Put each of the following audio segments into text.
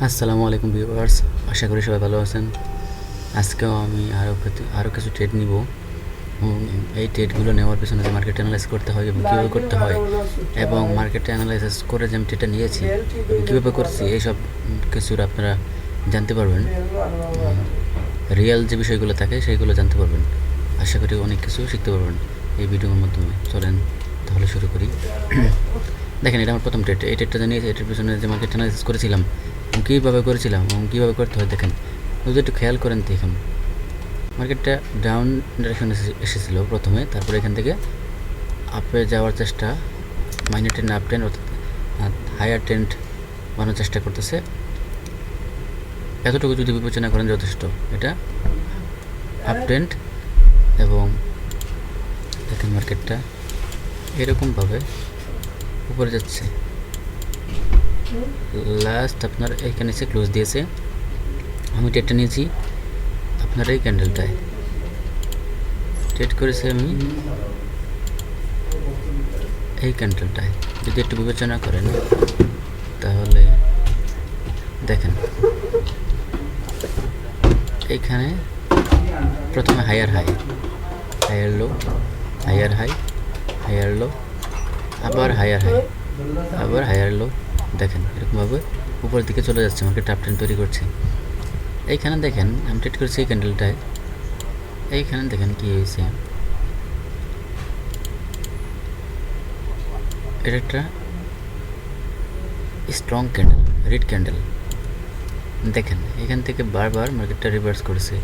আসসালামু আলাইকুম ভিউয়ার্স, আশা করি সবাই ভালো আছেন। আজকেও আমি আরও কিছু ট্রেড নিব এবং এই ট্রেডগুলো নেওয়ার পিছনে যে মার্কেট অ্যানালাইজ করতে হয় এবং কীভাবে করতে হয় এবং মার্কেট অ্যানালাইসিস করে যে আমি ট্রেডটা নিয়েছি এবং কীভাবে করছি এইসব কিছুর আপনারা জানতে পারবেন। রিয়েল যে বিষয়গুলো থাকে সেইগুলো জানতে পারবেন। আশা করি অনেক কিছু শিখতে পারবেন এই ভিডিওর মাধ্যমে। চলেন তাহলে শুরু করি। দেখেন, এটা আমার প্রথম ট্রেড। এই ট্রেডটা জানিয়েছি, এটার পিছনে যে মার্কেট অ্যানালাইসিস করেছিলাম এবং কীভাবে করেছিলাম এবং কীভাবে করতে হয় দেখেন। যদি একটু খেয়াল করেন দেখুন, মার্কেটটা ডাউন ডাইরেকশন এসেছিলো প্রথমে, তারপরে এখান থেকে আপে যাওয়ার চেষ্টা, মাইনার ট্রেন্ড আপ ট্রেন্ড অর্থাৎ হায়ার ট্রেন্ড বানানোর চেষ্টা করতেছে। এতটুকু যদি বিবেচনা করেন যথেষ্ট। এটা আপ ট্রেন্ড এবং দেখেন মার্কেটটা এরকমভাবে উপরে যাচ্ছে। লাস্ট আপনার এইখানে এসে ক্লোজ দিয়েছে। আমি ট্রেডটা নিয়েছি আপনার এই ক্যান্ডেলটায় ট্রেড করেছি আমি এই ক্যান্ডেলটায়। যদি একটু বিবেচনা করেন তাহলে দেখেন এইখানে প্রথমে higher high, higher low, higher high, higher low, আবার হায়ার হাই, আবার হায়ার লো। দেখেন এরকমভাবে উপরের দিকে চলে যাচ্ছে, মার্কেট আপ ট্রেন্ড তৈরি করছে। এইখানে দেখেন আমি ট্রেড করেছি এই ক্যান্ডেলটায়। এইখানে দেখেন কী হয়েছে, এটা একটা স্ট্রং ক্যান্ডেল, রেড ক্যান্ডেল। দেখেন এখান থেকে বারবার মার্কেটটা রিভার্স করেছে।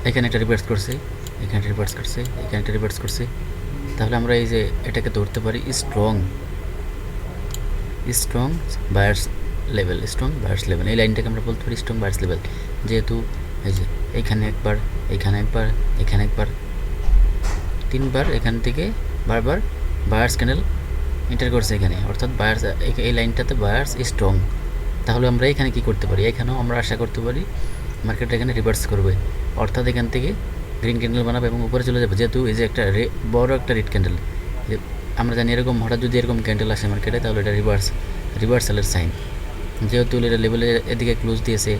এখানে একটা রিভার্স করছে, এখানে রিভার্স করছে, এখানে একটা রিভার্স করছে। তাহলে আমরা এই যে এটাকে ধরতে পারি strong buyers level, strong buyers level. এই লাইনটাকে আমরা বলতে পারি স্ট্রং বায়ার্স লেভেল। যেহেতু এই যে এইখানে একবার, এখানে একবার, এখানে একবার, তিনবার এখান থেকে বারবার বায়ার্স ক্যান্ডেল এন্টার করছে এখানে, অর্থাৎ বায়ার্স এই লাইনটাতে বায়ার্স স্ট্রং। তাহলে আমরা এখানে কি করতে পারি, এখানেও আমরা আশা করতে পারি মার্কেট এখানে রিভার্স করবে, অর্থাৎ এখান থেকে গ্রিন ক্যান্ডেল বানাবে এবং উপরে চলে যাবে। যেহেতু এই যে একটা বড় একটা রেড ক্যান্ডেল, আমরা জানি এরকম হঠাৎ যদি এরকম ক্যান্ডেল আসে মার্কেটে তাহলে এটা রিভার্সালের সাইন। যেহেতু এটা লেভেলে এদিকে ক্লোজ দিয়েছে,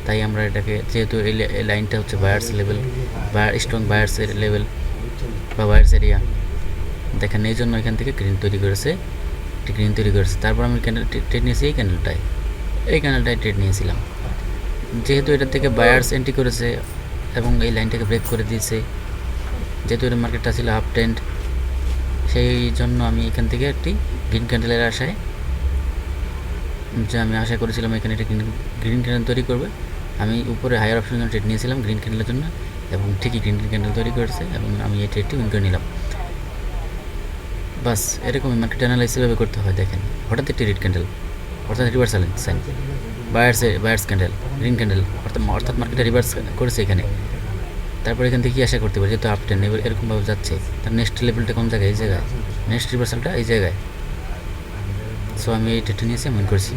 তাই আমরা এটাকে, যেহেতু এই লাইনটা হচ্ছে বায়ার্স লেভেল, স্ট্রং বায়ার্সের লেভেল বা বায়ার্স এরিয়া, দেখেন এই জন্য এখান থেকে গ্রিন তৈরি করেছে, তারপর আমি ক্যান্ডেল ট্রেড নিয়েছি এই ক্যান্ডেলটায় ট্রেড নিয়েছিলাম। যেহেতু এটা থেকে বায়ার্স এন্ট্রি করেছে এবং এই লাইনটাকে ব্রেক করে দিয়েছে, যেহেতু এটা মার্কেটটা ছিল আপ ট্রেন্ড, সেই জন্য আমি এখান থেকে একটি গ্রিন ক্যান্ডেলের আশায়, যে আমি আশা করেছিলাম এখানে একটা গ্রিন ক্যান্ডেল তৈরি করবে, আমি উপরে হায়ার অপশনের জন্য ট্রেড নিয়েছিলাম গ্রিন ক্যান্ডেলের জন্য, এবং ঠিকই গ্রিন ক্যান্ডেল তৈরি করেছে এবং আমি এই ট্রেডটি উইন করে নিলাম। বাস এরকমই মার্কেট অ্যানালাইসিসভাবে করতে হয়। দেখেন হঠাৎ একটি রেড ক্যান্ডেল, অর্থাৎ reversal sign, buyers candle, green candle, অর্থাৎ মার্কেটে রিভার্স করেছে এখানে। তারপর এখান থেকে কী আশা করতে পারি, যেহেতু আপ ট্রেন্ড এবার এরকমভাবে যাচ্ছে, তার নেক্সট লেভেলটা কোন জায়গায়, এই জায়গায়, নেক্সট রিভার্সালটা এই জায়গায়। সো আমি এই ট্রেডটা নিয়েছি, মনে করছি।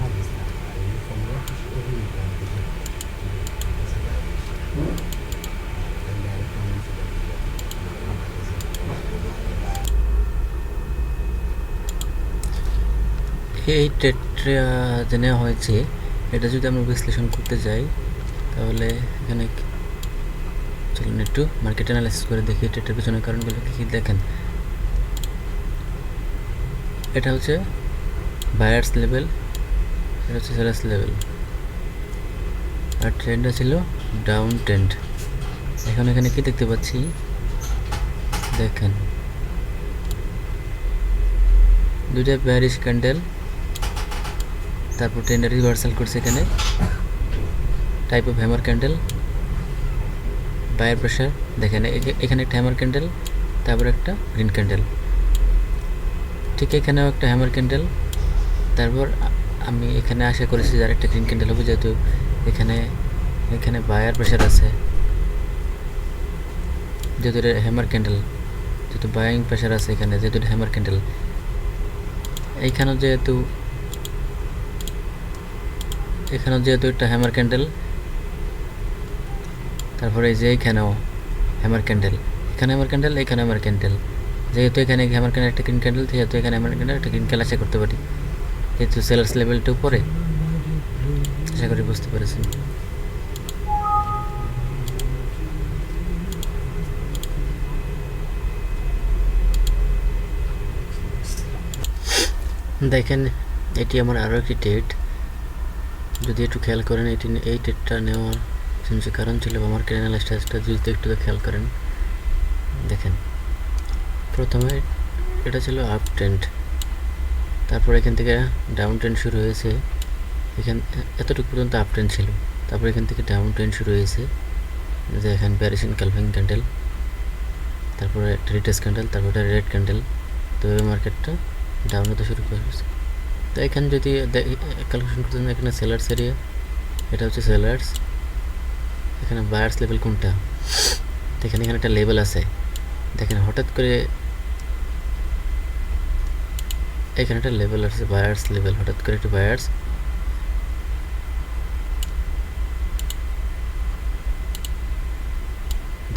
এই ট্রেডটা যে নেওয়া হয়েছে, এটা যদি আমরা বিশ্লেষণ করতে যাই তাহলে এখানে চলুন একটু মার্কেট অ্যানালাইসিস করে দেখি ট্রেডের পিছনে কারণগুলো কী কী। দেখেন এটা হচ্ছে বায়ার্স লেভেল, এটা হচ্ছে সেলার্স লেভেল, আর ট্রেন্ডটা ছিল ডাউন ট্রেন্ড। এখানে কি দেখতে পাচ্ছি, দেখেন দুইটা বেয়ারিশ ক্যান্ডেল, তারপর ট্রেন্ডের রিভার্সাল করছে এখানে, type of hammer candle, buyer pressure. দেখেন এখানে একটা হ্যামার ক্যান্ডেল, তারপর একটা গ্রিন ক্যান্ডেল, ঠিক এখানেও একটা হ্যামার ক্যান্ডেল। তারপর আমি এখানে আশা করেছি যে আরেকটা গ্রিন ক্যান্ডেল হবে, যেহেতু এখানে বায়ার প্রেশার আছে, যেহেতু এটা হ্যামার ক্যান্ডেল, যেহেতু বায়ারিং প্রেশার আছে এখানে, যেহেতু এটা হ্যামার ক্যান্ডেল। এখানেও যেহেতু একটা হ্যামার ক্যান্ডেল, তারপরে এই যে এইখানেও হ্যামার ক্যান্ডেল, এখানে হ্যামার ক্যান্ডেল, এখানে হ্যামার ক্যান্ডেল, যেহেতু এখানে আমার কেন একটা গ্রিন ক্যান্ডেল, যেহেতু এখানে আমার কেন একটা গ্রিন ক্যান্ডেল আশা করতে পারি, যেহেতু সেলার্স লেভেলটা উপরে। আশা করি বুঝতে পেরেছেন। দেখেন এটি আমার আরও একটি ডেট, যদি একটু খেয়াল করেন এই ডেটটা নেওয়ার যে কারণ ছিল আমার ক্যান্ডেল স্ট্যাটাসটা যদি একটু খেয়াল করেন। দেখেন প্রথমে এটা ছিল আপ ট্রেন্ড, তারপর এখান থেকে ডাউন ট্রেন্ড শুরু হয়েছে, এতটুকু পর্যন্ত আপ ট্রেন্ড ছিল, তারপর এখান থেকে ডাউন ট্রেন্ড শুরু হয়েছে, যে এখানে প্যারিস ইনকালফিং ক্যান্ডেল, তারপরে একটা রিটেস ক্যান্ডেল, তারপর একটা রেড ক্যান্ডেল, তো মার্কেটটা ডাউন হতে শুরু করেছে। তো এখানে যদি ক্যালকুলেশন করতে এখানে সেলার্স এরিয়া, এটা হচ্ছে সেলার্স, এখানে বায়ার্স লেভেল কোনটা, দেখেন এখানে একটা লেভেল আছে। দেখেন হঠাৎ করে এখানে একটা লেভেল আছে বায়ার্স লেভেল, হঠাৎ করে একটা বায়ার্স,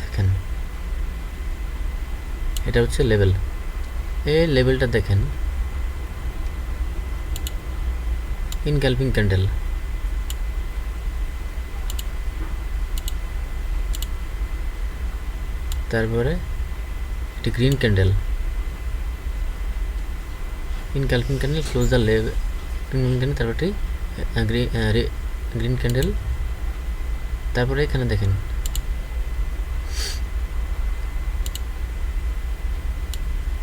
দেখেন এটা হচ্ছে লেভেল, এই লেভেলটা দেখেন ইনকালফিং ক্যান্ডেল, তারপরে একটি green candle, engulfing candle close the level, তারপরে গ্রিন ক্যান্ডেল, তারপরে এখানে দেখেন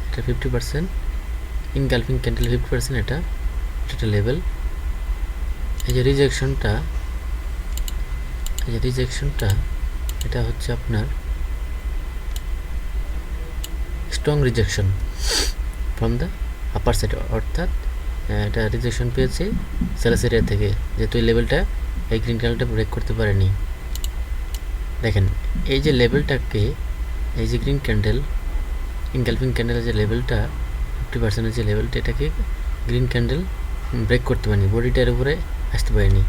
এটা 50% ইনকালফিং ক্যান্ডেল 50%, এটা একটা লেভেল। এই যে রিজেকশনটা এটা হচ্ছে আপনার strong rejection from the upper side, অর্থাৎ এটা রিজেকশন পেয়েছে সেলার্স এরিয়া থেকে, যেহেতু এই লেভেলটা এই গ্রিন ক্যান্ডেলটা ব্রেক করতে পারেনি। দেখেন এই যে লেভেলটাকে, এই যে গ্রিন ক্যান্ডেল ইনকালফিং ক্যান্ডেলের যে লেভেলটা 50%-এর যে লেভেলটা, এটাকে গ্রিন ক্যান্ডেল ব্রেক করতে পারেনি, বডিটার উপরে আসতে পারেনি,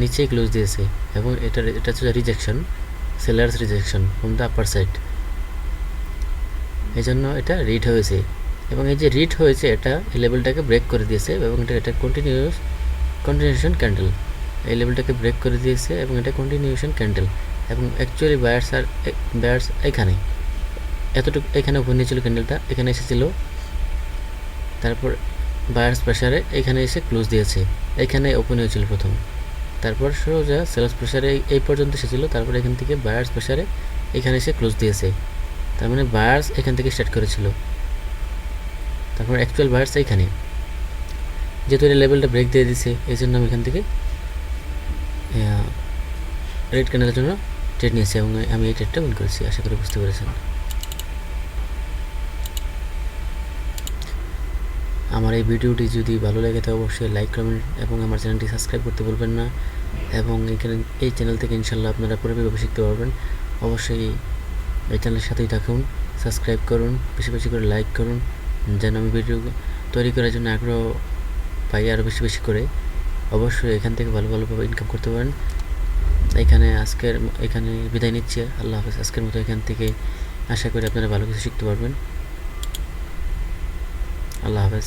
নিচেই ক্লোজ দিয়েছে, এবং এটা হচ্ছে rejection, sellers rejection from the upper side, এই জন্য এটা রিড হয়েছে। এবং এই যে রিড হয়েছে এটা এই লেভেলটাকে ব্রেক করে দিয়েছে, এবং এটা কন্টিনিউশন ক্যান্ডেল, এই লেভেলটাকে ব্রেক করে দিয়েছে এবং এটা কন্টিনিউশন ক্যান্ডেল। এবং অ্যাকচুয়ালি বায়ার্স এখানে এতটুকু, এখানে ওপেন নিয়েছিল ক্যান্ডেলটা, এখানে এসেছিল, তারপর বায়ার্স প্রেসারে এখানে এসে ক্লোজ দিয়েছে, এখানে ওপেন হয়েছিল প্রথম, তারপর সোজা সেলস প্রেসারে এই পর্যন্ত এসেছিল, তারপর এখান থেকে বায়ার্স প্রেসারে এখানে এসে ক্লোজ দিয়েছে, তার মানে বায়ার্স এখান থেকে স্টার্ট করেছিল, তারপর অ্যাকচুয়াল বায়ার্স এইখানে, যেহেতু এটা লেভেলটা ব্রেক দিয়ে দিচ্ছে, এই জন্য আমি এখান থেকে রেড ক্যান্ডেলের জন্য ট্রেড নিয়েছি, এবং আমি এই ট্রেডটা উইন করেছি। আশা করি বুঝতে পেরেছেন। আমার এই ভিডিওটি যদি ভালো লাগে তাহলে অবশ্যই লাইক কমেন্ট এবং আমার চ্যানেলটি সাবস্ক্রাইব করতে বলবেন না, এবং এখানে এই চ্যানেল থেকে ইনশাল্লাহ আপনারা পুরোপুরি শিখতে পারবেন। অবশ্যই এই চ্যানেলের সাথেই থাকুন, সাবস্ক্রাইব করুন, বেশি বেশি করে লাইক করুন, যেন আমি ভিডিও তৈরি করার জন্য আগ্রহ পাই আরও বেশি বেশি করে। অবশ্যই এখান থেকে ভালোভাবে ইনকাম করতে পারেন। এখানে বিদায় নিচ্ছি, আল্লাহ হাফেজ। আজকের মতো এখান থেকে আশা করি আপনারা ভালো কিছু শিখতে পারবেন। আল্লাহ হাফেজ।